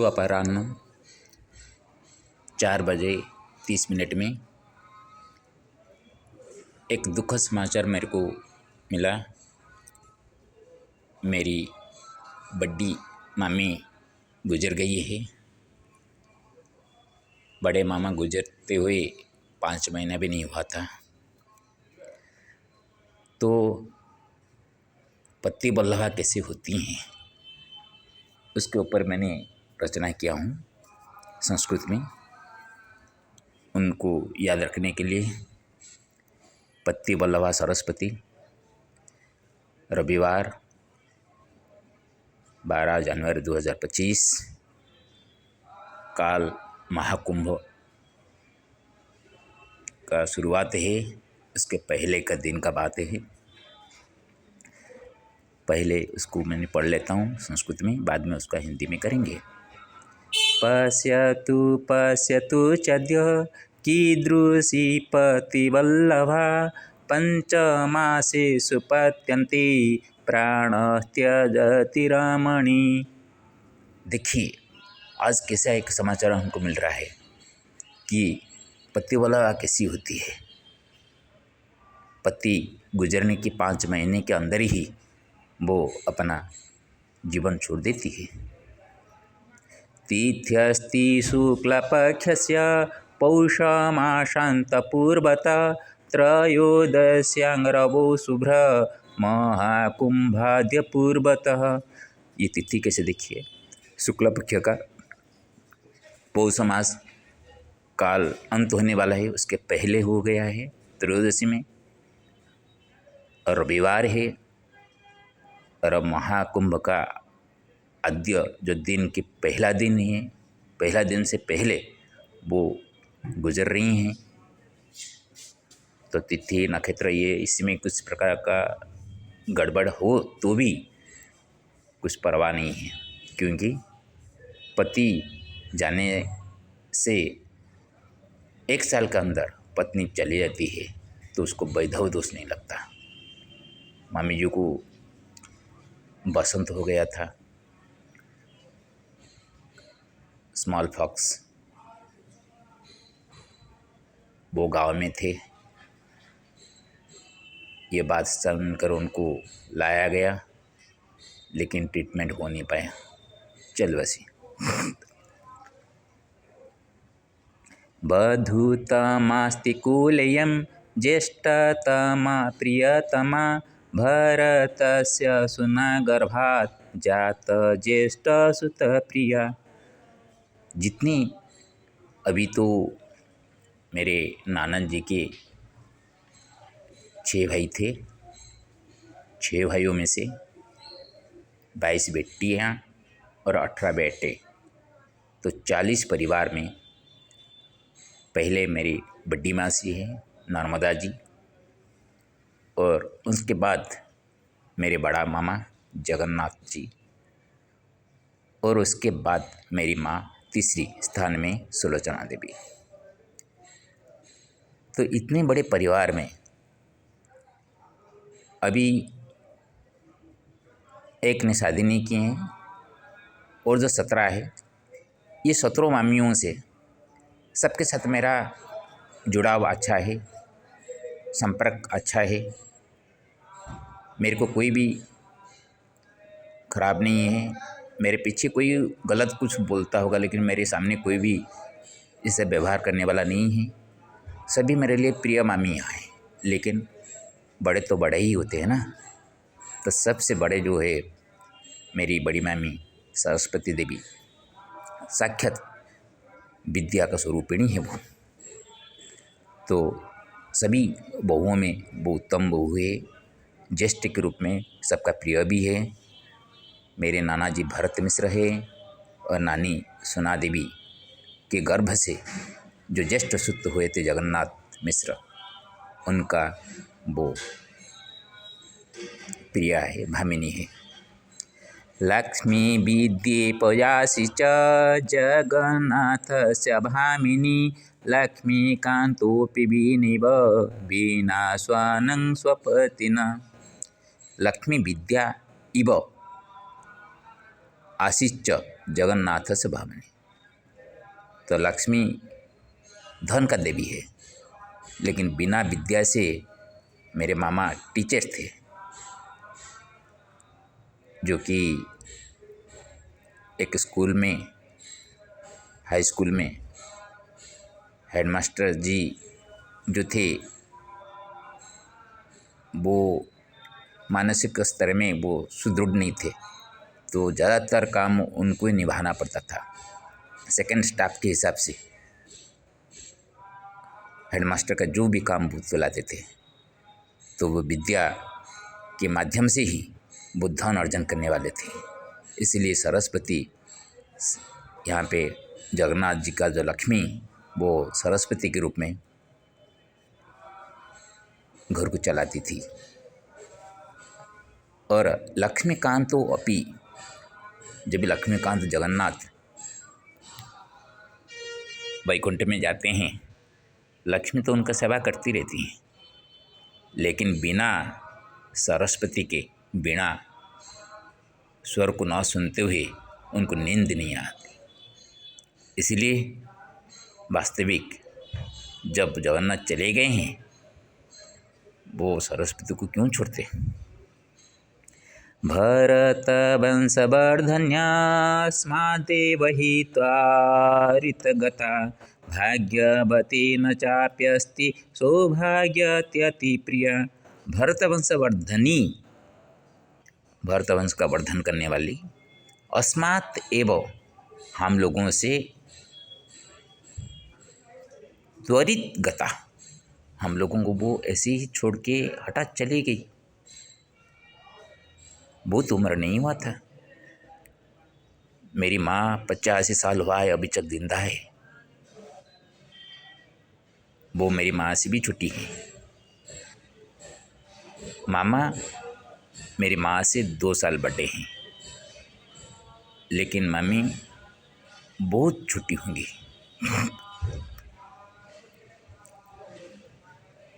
अपराह्न 4:30 में एक दुखद समाचार मेरे को मिला। मेरी बड़ी मामी गुजर गई है। बड़े मामा गुजरते हुए 5 महीना भी नहीं हुआ था। तो पति बल्लभा कैसे होती हैं उसके ऊपर मैंने रचना किया हूँ संस्कृत में। उनको याद रखने के लिए पति बल्लभा सरस्वती, रविवार 12 जनवरी 2025, काल महाकुंभ का शुरुआत है। उसके पहले का दिन का बात है। पहले उसको मैंने पढ़ लेता हूँ संस्कृत में, बाद में उसका हिंदी में करेंगे। पश्यतु पश्यतु चद्य कीदृशी पतिवल्लभा पंचमासेषु पत्यन्ति प्राणः त्यजति रमणी। देखिए आज कैसा एक समाचार हमको मिल रहा है कि पतिवल्लभा कैसी होती है। पति गुजरने के 5 महीने के अंदर ही वो अपना जीवन छोड़ देती है। तिथ्यस्ति शुक्लपक्षस्य पौषमासान्तपूर्वता त्रयोदश्यांगरवो शुभ्र महाकुंभाद्य पूर्वतः। ये तिथि कैसे देखिए, शुक्ल पक्ष का पौष मास काल अंत होने वाला है, उसके पहले हो गया है त्रयोदशी में, और रविवार है। और महाकुंभ का आद्य जो दिन की पहला दिन है, पहला दिन से पहले वो गुजर रही हैं। तो तिथि नक्षत्र ये इसमें कुछ प्रकार का गड़बड़ हो तो भी कुछ परवाह नहीं है, क्योंकि पति जाने से 1 साल के अंदर पत्नी चली जाती है तो उसको वैधव दोष नहीं लगता। मामी जी को बसंत हो गया था, स्मॉल फॉक्स, वो गांव में थे। ये बात सुनकर उनको लाया गया, लेकिन ट्रीटमेंट हो नहीं पाया। चल बसी बधूतमास्ति कुलेयं ज्येष्ठतमा प्रियतमा भरतस्य सुनागर्भात् जात ज्येष्ठसुत प्रिया। जितनी अभी तो मेरे नानद जी के 6 भाई थे, 6 भाइयों में से 22 बेटियाँ और 18 बेटे, तो 40 परिवार में पहले मेरी बड़ी मासी है नर्मदा जी, और उसके बाद मेरे बड़ा मामा जगन्नाथ जी, और उसके बाद मेरी माँ तीसरी स्थान में सुलोचना देवी। तो इतने बड़े परिवार में अभी एक ने शादी नहीं की है, और जो 17 है, ये 17 मामियों से सबके साथ मेरा जुड़ाव अच्छा है, संपर्क अच्छा है। मेरे को कोई भी खराब नहीं है। मेरे पीछे कोई गलत कुछ बोलता होगा, लेकिन मेरे सामने कोई भी इससे व्यवहार करने वाला नहीं है। सभी मेरे लिए प्रिय मामियाँ हैं, लेकिन बड़े तो बड़े ही होते हैं ना। तो सबसे बड़े जो है मेरी बड़ी मामी सरस्वती देवी, साक्षात विद्या का स्वरूपिणी है वो। तो सभी बहुओं में वो उत्तम बहू है, ज्येष्ठ के रूप में सबका प्रिय भी है। मेरे नाना जी भरत मिश्र है, और नानी सुना देवी के गर्भ से जो ज्येष्ठ सुत हुए थे जगन्नाथ मिश्र, उनका वो प्रिया है, भामिनी है। लक्ष्मी विद्ये पयासि च जगन्नाथस्य भामिनी लक्ष्मीकान्तोऽपि विनिव वीणा स्वानं स्वपतिना। लक्ष्मी विद्या इव आसीच्च जगन्नाथस्य भावने। तो लक्ष्मी धन का देवी है, लेकिन बिना विद्या से मेरे मामा टीचर थे, जो कि एक स्कूल में, हाई स्कूल में हेडमास्टर जी जो थे वो मानसिक स्तर में वो सुदृढ़ नहीं थे, तो ज़्यादातर काम उनको ही निभाना पड़ता था। सेकंड स्टाफ के हिसाब से हेडमास्टर का जो भी काम वो चलाते थे, तो वो विद्या के माध्यम से ही वो धन अर्जन करने वाले थे। इसलिए सरस्वती यहाँ पे जगन्नाथ जी का जो लक्ष्मी, वो सरस्वती के रूप में घर को चलाती थी। और लक्ष्मीकांतो अपि, जब लक्ष्मीकांत जगन्नाथ वैकुंठ में जाते हैं, लक्ष्मी तो उनका सेवा करती रहती हैं, लेकिन बिना सरस्वती के, बिना स्वर को न सुनते हुए उनको नींद नहीं आती। इसलिए वास्तविक जब जगन्नाथ चले गए हैं, वो सरस्वती को क्यों छोड़ते। भरत वंशवर्धन्यास्मादेव हि त्वारितगता भाग्यवती न चाप्यस्ति सौभाग्यत्यति प्रिया। भरत वंशवर्धनी, भरत वंश का वर्धन करने वाली, अस्मात् एव, हम लोगों से, त्वरित गता, हम लोगों को वो ऐसे ही छोड़ के हठात चली गई। बहुत उम्र नहीं हुआ था। मेरी माँ 85 साल हुआ है, अभी तक जिंदा है। वो मेरी माँ से भी छोटी है। मामा मेरी माँ से 2 साल बड़े हैं, लेकिन मम्मी बहुत छोटी होंगी।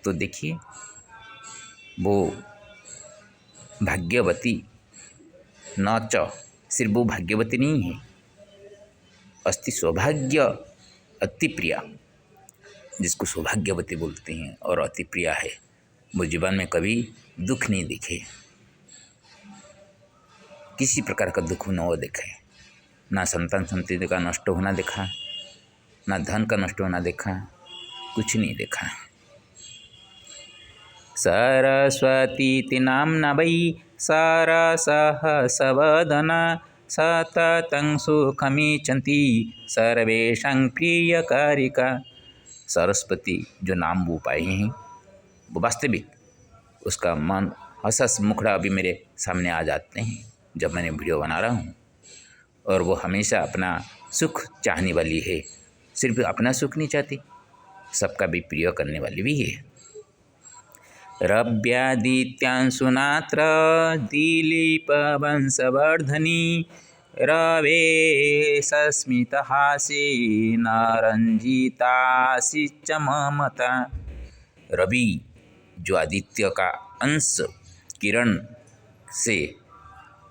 तो देखिए, वो भाग्यवती न च, सिर्फ वो भाग्यवती नहीं है, अस्ति सौभाग्य अति प्रिया, जिसको सौभाग्यवती बोलते हैं, और अति प्रिया है। वो जीवन में कभी दुख नहीं दिखे, किसी प्रकार का दुख न हो देखे, ना संतान संतति का नष्ट होना देखा, ना धन का नष्ट होना देखा, कुछ नहीं देखा। सरस्वती नाम्ना वै सरसहसवदना सततं सुखमिच्छन्ति सर्वेषां प्रियकारिका। सरस्वती जो नाम वो पाए हैं, वो वास्तविक उसका मन हंस मुखड़ा अभी मेरे सामने आ जाते हैं जब मैंने वीडियो बना रहा हूँ। और वो हमेशा अपना सुख चाहने वाली है, सिर्फ अपना सुख नहीं चाहती, सबका भी प्रिय करने वाली भी है। रव्यादित्यांशुनात्र दिलीप वंशवर्धनी रवे सस्मितहासे नारंजितासी च ममता। रवि जो आदित्य का अंश किरण से,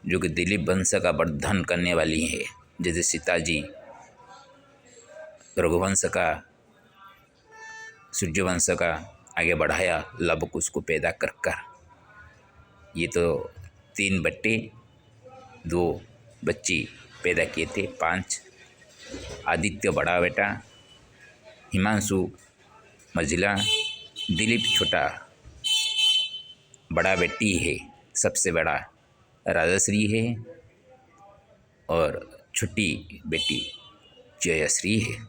जो कि दिलीप वंश का वर्धन करने वाली है, जैसे सीता जी रघुवंश का, सूर्यवंश का आगे बढ़ाया, लव कुश को पैदा कर कर। ये तो 3 बेटे 2 बच्ची पैदा किए थे, 5। आदित्य बड़ा बेटा, हिमांशु मझिला, दिलीप छोटा, बड़ा बेटी है, सबसे बड़ा राजश्री है, और छोटी बेटी जयश्री है।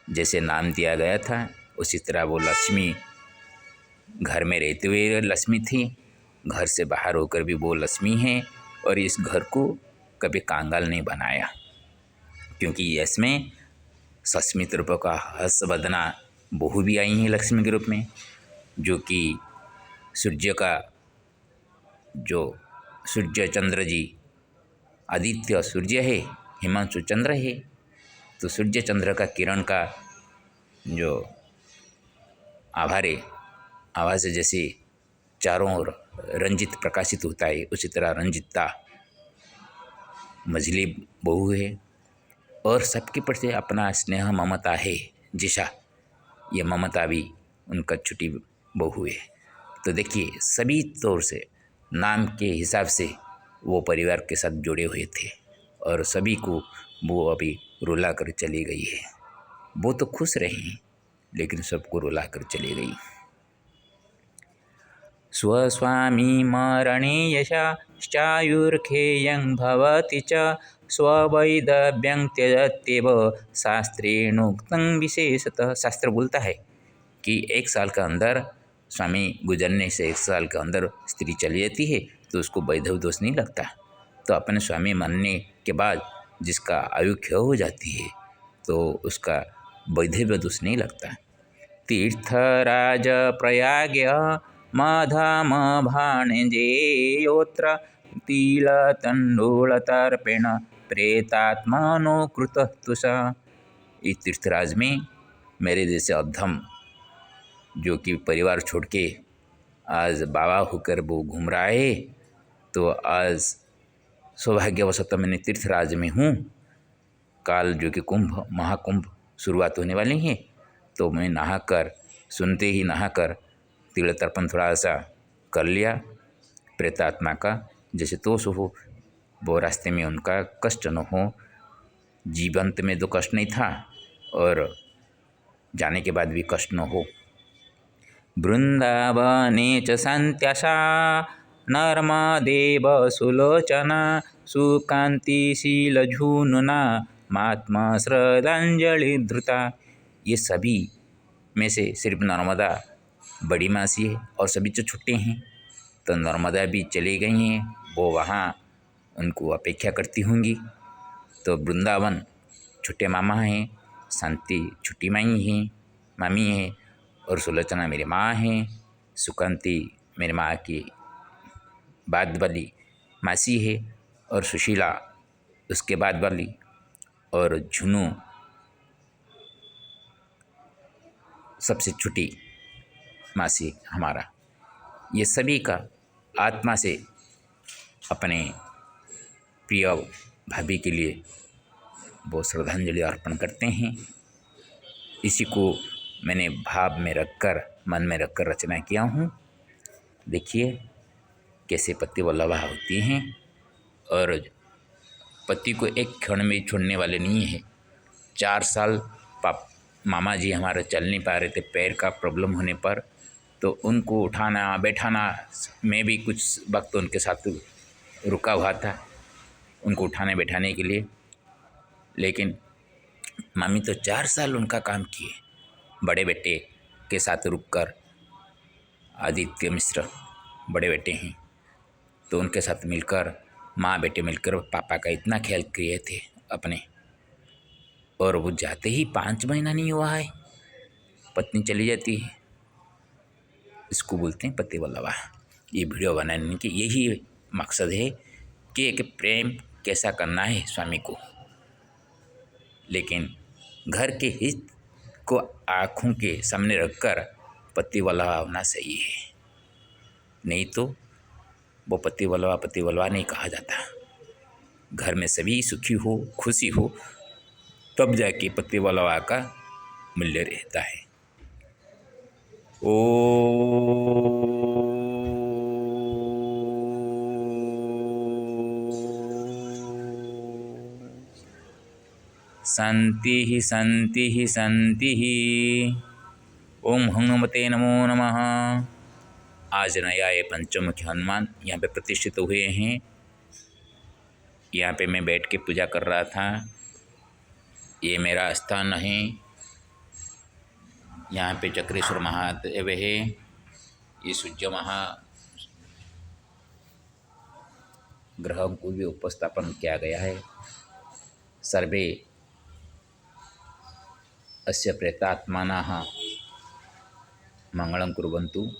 जैसे नाम दिया गया था, उसी तरह वो लक्ष्मी घर में रहते हुए लक्ष्मी थी, घर से बाहर होकर भी वो लक्ष्मी है। और इस घर को कभी कांगाल नहीं बनाया, क्योंकि इसमें सस्मित रूप का हर्षवर्धना बहू भी आई हैं लक्ष्मी के रूप में, जो कि सूर्य का, जो सूर्य चंद्र जी, आदित्य सूर्य है, हिमांशु चंद्र है, तो सूर्य चंद्र का किरण का जो आभा से जैसे चारों ओर रंजित प्रकाशित होता है, उसी तरह रंजितता मझली बहू है और सबके प्रति अपना स्नेह ममता है जिशा, ये ममता भी उनका छोटी बहू है। तो देखिए सभी तौर से नाम के हिसाब से वो परिवार के साथ जुड़े हुए थे और सभी को वो अभी रुला कर चली गई है। वो तो खुश रही लेकिन सबको रुला कर चली गई। स्वस्वामी मरणे यशाश्चायुर्खेयं भवति च स्ववैदव्यं त्यजत्येव शास्त्रेणोक्तं विशेषतः। शास्त्र बोलता है कि 1 साल के अंदर स्वामी गुजरने से 1 साल के अंदर स्त्री चली जाती है तो उसको वैधव दोष नहीं लगता। तो अपने स्वामी मरने के बाद जिसका आयु क्षय हो जाती है तो उसका वैधव्य दोष नहीं लगता। तीर्थराज प्रयाग्य मधाम भाणजेयोत्र तिलतण्डुलतर्पेण प्रेतात्मनो कृतः तुषा। इस तीर्थराज में मेरे जैसे अधम जो कि परिवार छोड़ के आज बाबा होकर वो घूम रहा है, तो आज सौभाग्यवशत मैंने तीर्थराज में हूँ। काल जो कि कुंभ महाकुंभ शुरुआत होने वाली है, तो मैं नहाकर सुनते ही नहाकर तिल तर्पण थोड़ा सा कर लिया प्रेतात्मा का, जैसे तोष हो वो रास्ते में उनका कष्ट न हो। जीवंत में तो कष्ट नहीं था और जाने के बाद भी कष्ट न हो। वृंदावने च सन्त्याशा नर्मदेव सुलोचना सुकान्तिशीलझूनुना महात्मा श्रद्धांजलि धृता। ये सभी में से सिर्फ नर्मदा बड़ी मासी है और सभी जो छुट्टे हैं। तो नर्मदा भी चली गई हैं, वो वहाँ उनको अपेक्षा करती होंगी। तो वृंदावन छोटे मामा हैं, शांति छोटी माई हैं मामी हैं और सुलोचना मेरी माँ हैं, सुकांति मेरी माँ की बाद वाली मासी है और सुशीला उसके बाद वाली और झुनू सबसे छोटी मासी हमारा। ये सभी का आत्मा से अपने प्रिय भाभी के लिए वो श्रद्धांजलि अर्पण करते हैं। इसी को मैंने भाव में रखकर मन में रखकर रचना किया हूँ। देखिए कैसे पति वल्लभा होती हैं और पति को एक क्षण में छोड़ने वाले नहीं है। 4 साल मामा जी हमारे चल नहीं पा रहे थे पैर का प्रॉब्लम होने पर, तो उनको उठाना बैठाना मैं भी कुछ वक्त उनके साथ रुका हुआ था उनको उठाने बैठाने के लिए। लेकिन मामी तो 4 साल उनका काम किए। बड़े बेटे के साथ रुककर, आदित्य मिश्र बड़े बेटे हैं, तो उनके साथ मिलकर माँ बेटे मिलकर पापा का इतना ख्याल किए थे अपने। और वो जाते ही 5 महीना नहीं हुआ है पत्नी चली जाती है। इसको बोलते हैं पति वल्लभा। ये वीडियो बनाने की यही मकसद है कि एक प्रेम कैसा करना है स्वामी को, लेकिन घर के हित को आँखों के सामने रखकर पति वल्लभा होना सही है। नहीं तो वो पति वल्लभा नहीं कहा जाता। घर में सभी सुखी हो खुशी हो तब जाके पति वल्लभा का मूल्य रहता है। ओ शांति शांति शांति। ओम हनुमते नमो नमः। आज नया ये पंचमुखी हनुमान यहाँ पे प्रतिष्ठित हुए हैं। यहाँ पे मैं बैठ के पूजा कर रहा था। ये मेरा स्थान है। यहाँ पे चक्रेश्वर महादेव है। ये सूर्य महाग्रह को भी उपस्थापन किया गया है। सर्वे अस्य प्रेतात्मानाः मंगलं कुर्वन्तु।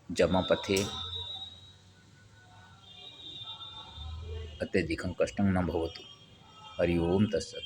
जमपथे अत्यधिकं कष्टं न भवतु। हरि ओम तत्सत्।